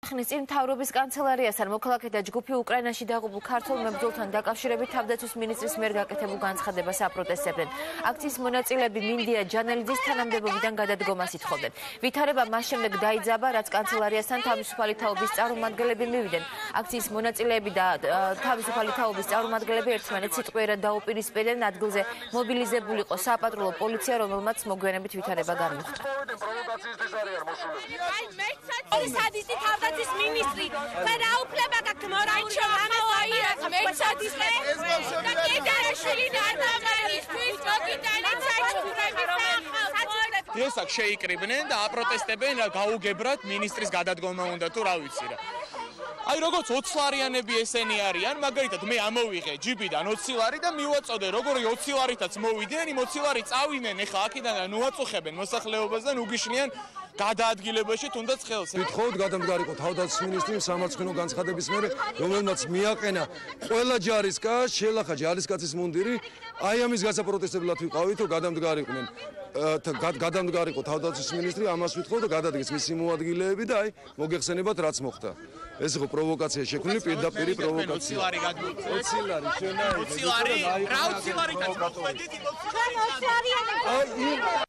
ხნის წინ მთავრობის კანცელარიასთან მოქალაქეთა ჯგუფი უკრაინაში დაღუპულ ქართველ მებრძოლთან დაკავშირებით თავდაცვის მინისტრის მიერ გაკეთებულ განცხადებას აპროტესტებდნენ. აქციის მონაწილეები მინდია ჯანელიძის თანამდებობიდან გადადგომას ითხოვდნენ. ვითარება მას შემდეგ დაიძაბა, რაც კანცელარიასთან თავისუფალი თაობის წარმომადგენლები მივიდნენ. აქციის მონაწილეები და თავისუფალი თაობის წარმომადგენლები ერთმანეთს სიტყვიერად დაუპირისპირდნენ. ადგილზე მობილიზებული იყო საპატრულო პოლიცია, რომელმაც მოგვიანებით ვითარება განუხდა. სადისტი თავდაცვის მინისტრი და რა უფლება გაქვთ მორალში ამოაიროს მეცადისტე და კედარაშვილი დარდამარისთვის მოგიტანეთ საჩუქრები ეს აქ შეიკრიბნენ და აპროტესტებენ გაუგებრად მინისტრის გადადგომა უნდა თუ რა ვიცი რა აი როგორც 20 ლარიანები ესენი არიან მაგალითად მე ამოვიღე ჯიბიდან 20 ლარი და მივაწოდე როგორი 20 ლარითაც მოვიდნენ იმ 20 ლარი წავიდნენ ეხა აქედან და ნუაწუხებენ მოსახლეობას და ნუგიშნიან გადაადგილებაში თუნდაც ხელს. ვთხოვთ გადამდგარიყო თავდაცვის მინისტრი სამარცხინო განცხადების მერე, რომელმაც მიაყენა ყველა ჯარისკაცს, შეელახა ჯარისკაცის მუნდირი, აი ამის გასაპროტესტებლად ვიყავით, რომ გადამდგარიყვნენ. გადამდგარიყო თავდაცვის მინისტრი, ამას ვთხოვთ და გადადგეს მისი მოადგილეები და აი მოგეხსენებათ რაც მოხდა. ეს იყო პროვოკაცია შექმნილი, პირდაპირი პროვოკაცია. 20 ლარი გადმოწყვეტ. 20 ლარი, შენ აი 20 ლარი, რა 20 ლარითაც მოხვედით, 20 ლარი.